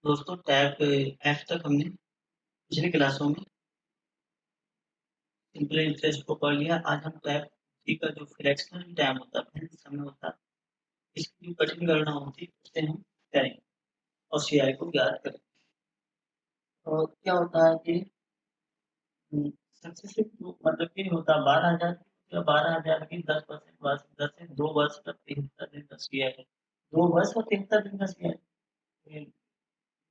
दोस्तों tab F तक हमने पिछली क्लासों में सिंपल इंटरेस्ट को पढ़ लिया। आज हम टैब सी का जो फ्रैक्शनल टाइम होता है, समय होता है, इसकी जो कठिन गणना होती है उससे हम करेंगे और सीआई को ज्ञात करेंगे। और क्या होता है कि सक्सेसिव मतलब कि होता 12,000 या 12,000 की 10% वर्ष 10 से 2 वर्ष का 73 दिन का सीआई है। 2 वर्ष और 73 दिन का सीआई,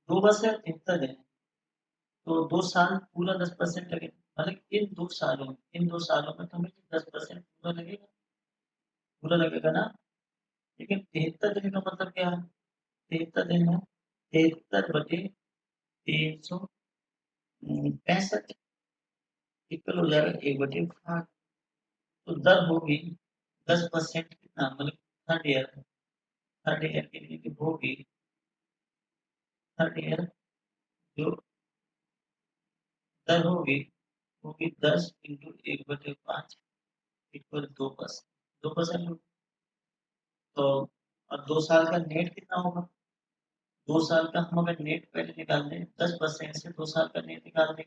2 वर्ष या 73 दिन, तो 2 साल पूरा 10% लगेगा। मतलब इन 2 सालों में तो हमें 10% पूरा लगेगा ना। लेकिन 73 दिन का मतलब क्या है? 73 दिन है 73/365 इक्वल हो जाएगा 1/8। तो दर होगी 10% कितना, मतलब थर्ड ईयर के लिए जो होगी, थर्ड ईयर जो दर होगी 10 × 1/5 इक्वल 2%। तो अब 2 साल का नेट कितना होगा? 2 साल का हम अगर नेट पहले निकाल दें, 10% से 2 साल का नेट निकाल दें,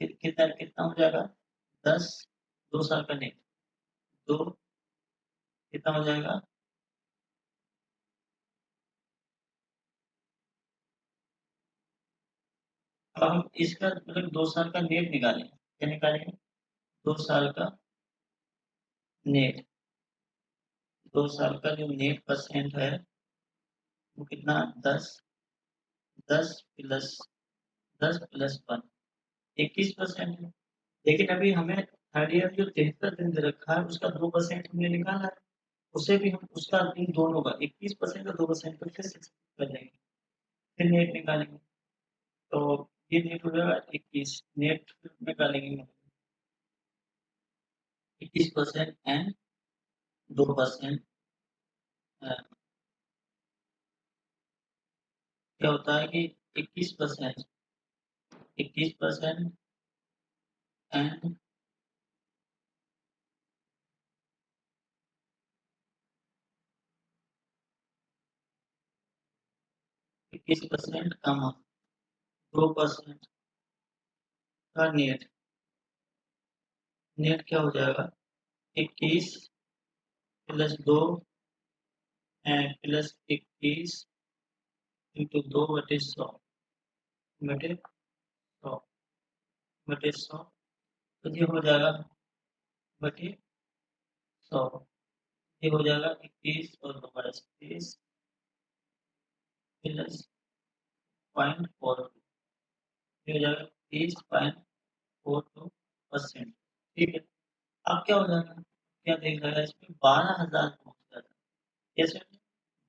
कितना कितना हो जाएगा? 10, 2 साल का नेट, दो कितना हो जाएगा? अब हम इसका मतलब 2 साल का नेट निकालेंगे। क्या निकालेंगे? 2 साल का नेट, 2 साल का जो नेट परसेंट है वो कितना? 10, 10 प्लस 10+1 21% है। लेकिन अभी हमें थर्ड ईयर जो 73 दिन दे रखा है उसका 2% हमने निकाला है। उसे भी हम उसका इन दोनों का 21% और 2% को फिर से कर देंगे, फिर नेट निकालेंगे। तो ये नेट हो जाएगा 21, नेट निकालेंगे 21% एंड 2%। क्या होता है कि 21% 21% एंड 21% कमा 2% का नेट, नेट क्या हो जाएगा? 21+2 एंड प्लस 21 इंटू 2/100 बटे 100 तो ये हो जाएगा बटे 100। ये हो जाएगा 21 और 2/30 प्लस 0.42, ये हो जाएगा 30.42%। ठीक है। अब क्या हो जाएगा? क्या देख रहा है इसमें? 12,000 पहुंच जाता है। कैसे?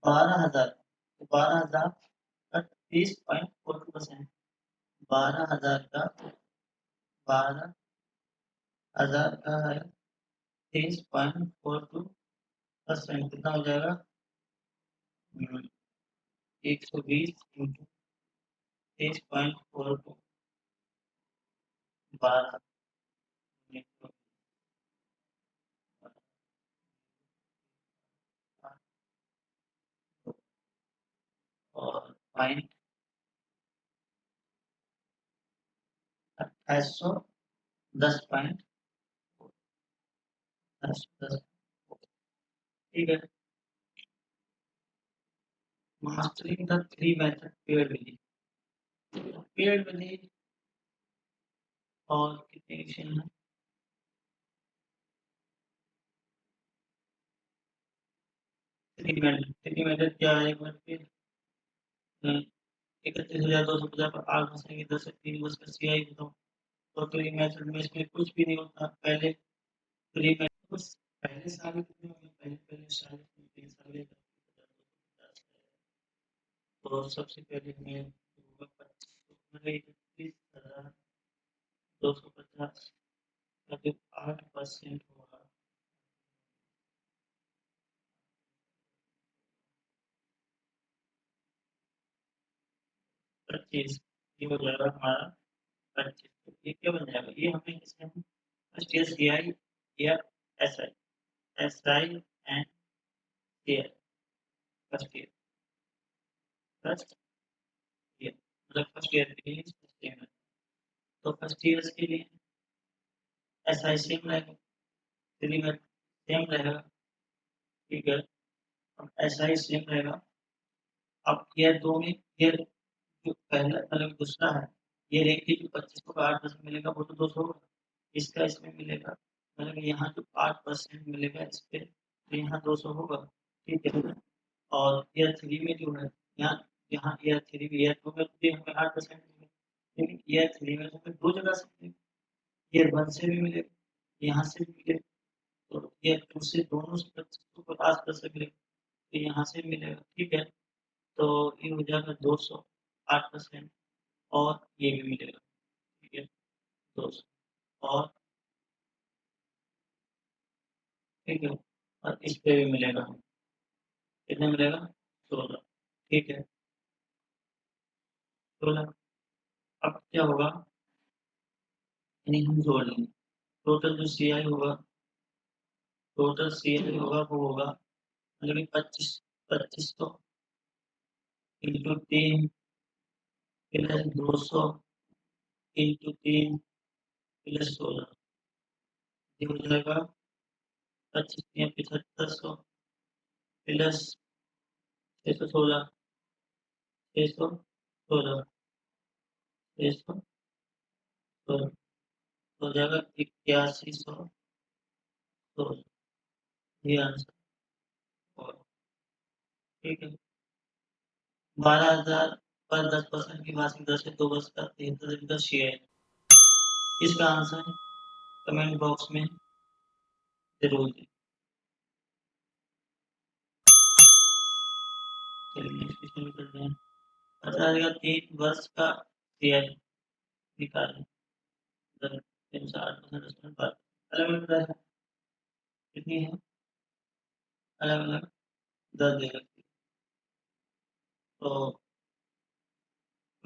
12,000, तो 12,000 का 30.42%, 12,000 का 12,000 का है 30.42%, कितना हो जाएगा? 120 इंटू 30.42, 12 और पॉइंट 2810 ठीक है। मास्टरिंग द 3 मेथड पेयर्ड विधि और कितने क्वेश्चन है? 3 मेथड क्या है? एक बार फिर 31,250 पर 8 बचेंगे, 10 से 3 बस का सीआई बताओ। तो 3 मेथड में इसमें कुछ भी नहीं होता। पहले 3 मेथड बस पहले साल कितने होंगे? पहले साल 3 साल तो सबसे पहले हमें होगा 31,250 का जो 8% होगा, 25, ये हो जाएगा हमारा 25। तो ये क्या बन जाएगा? ये हमें इसमें हम फर्स्ट ईयर सीआई या SI and CI, first year मतलब फर्स्ट ईयर के लिए सेम है। तो फर्स्ट ईयर के लिए ऐसा ही सेम रहेगा, थ्री में सेम रहेगा, ठीक है। अब ऐसा ही सेम रहेगा। अब ईयर दो में ईयर जो पहला मतलब दूसरा है, ईयर एक की जो 25 को 8% मिलेगा वो तो 200 होगा, इसका इसमें मिलेगा, मतलब यहाँ जो 8% मिलेगा इस पे, तो यहाँ 200 होगा, ठीक है। और ईयर थ्री में जो है, यहाँ यहाँ ईयर थ्री में ईयर टू में भी हमें 8% मिलेगा, लेकिन ईयर थ्री में तो हमें दो जगह से मिलेगा, ईयर वन से भी मिलेगा, यहाँ से भी मिलेगा, तो ईयर टू से दोनों से 25 को 50% मिलेगा, तो यहाँ से मिलेगा, ठीक है। तो ये हो जाएगा 200, 8%, और ये भी मिलेगा, ठीक है, 200 और, ठीक है, और इस पे भी मिलेगा, कितने मिलेगा, 16, ठीक है, 16। अब क्या होगा, यानी हम जोड़ लेंगे, टोटल जो सी आई होगा, टोटल सी आई होगा वो होगा, मतलब कि 2500 इंटू 3 प्लस 200 इंटू 3 प्लस 16, ये हो जाएगा 7500 प्लस 616, 616, 616 हो जाएगा 8100, तो ये आंसर होगा, ठीक है। 12,000 पर 10% की वार्षिक दर से 2 वर्ष का 73 दिन का शेयर, इसका आंसर कमेंट बॉक्स में जरूर दें। चलिए नेक्स्ट क्वेश्चन करते हैं। 50,000 3 वर्ष का शेयर निकालें, 360% बात अलग अलग दर है, कितनी है, अलग अलग दर दे रखी है। तो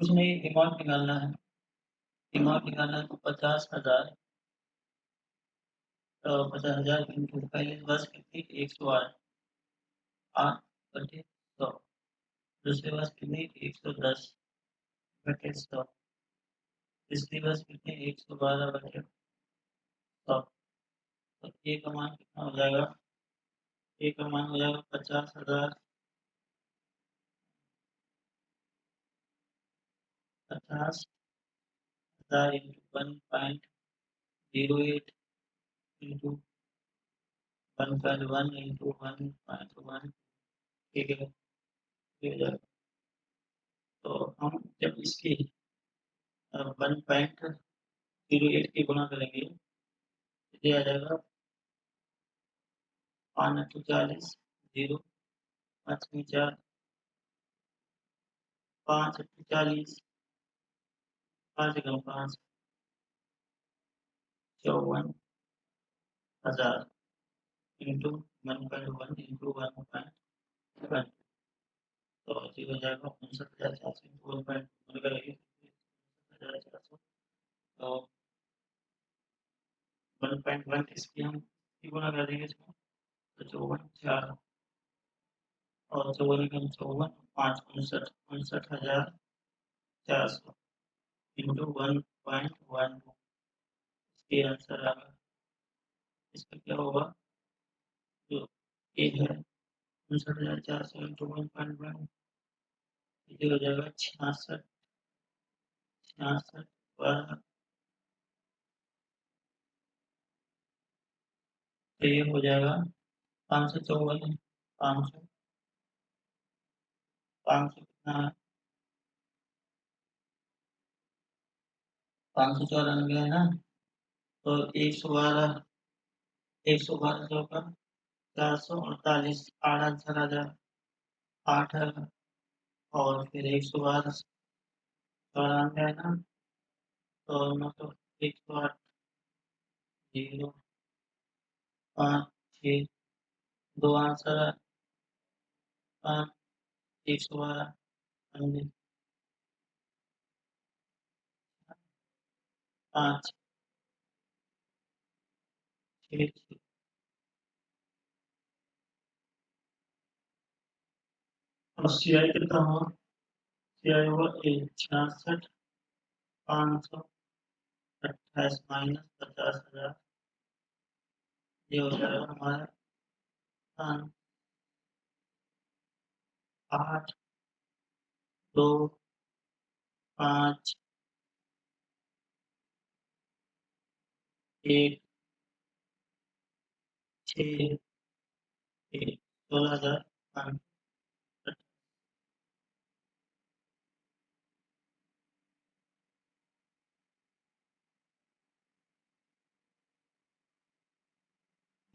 कुछ नहीं, अमाउंट निकालना है, अमाउंट निकालना है, तो 50,000, तो 50,000 इंटू पहले वर्ष कितनी, 108, 8/100, दूसरे वर्ष कितनी, 110/100, तीसरी वर्ष कितनी, 112/100, तो ए का मान कितना हो जाएगा, ए का मान हो जाएगा 50,000, 50,000 इंटू 1.08 इंटू 1.1 इंटू 1.1, ठीक है, ये हो जाएगा। तो हम जब इसकी 1.08 की गुणा करेंगे, तो ये आ जाएगा 5×40, 0, 5×4, 5×40, 5×5, 54,000 इंटू 1.1 इंटू 1.1, तो ये हो जाएगा 59,400 इंटू 1.1 करेंगे, 59,400, तो 1.1 इसकी हम गुणा कर देंगे इसमें, तो 54,400, और 54 5 59,400 इंटू 1.1, इसके आंसर आ गया। इसका क्या होगा, जो ए है 59,400 इंटू 1.1, ये हो जाएगा 66, 66 12, तो ये हो जाएगा 554 है, 500, 500 कितना है, 594 है ना, तो 112, 112 सौ का 448, 8,000, 8 है, और फिर 112 94 है ना, तो मतलब 108, 0, 5, 6, 2 आंसर है, 5, 112, 5, 6, और सी आई कितना हुआ, क्या होगा 66,528 माइनस 50,000, ये हो जाएगा हमारा 8, 2, 5, 1, 6, 1, 16,500।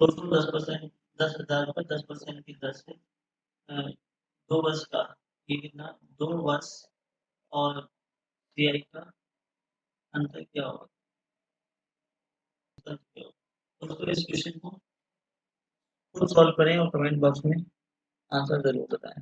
दोस्तों 10%, 10,000 रुपये 10% की दर से 2 वर्ष का, ये कितना 2 वर्ष और सीआई का अंतर क्या होगा? दोस्तों इस क्वेश्चन को खुद सॉल्व करें और कमेंट बॉक्स में आंसर जरूर बताएं।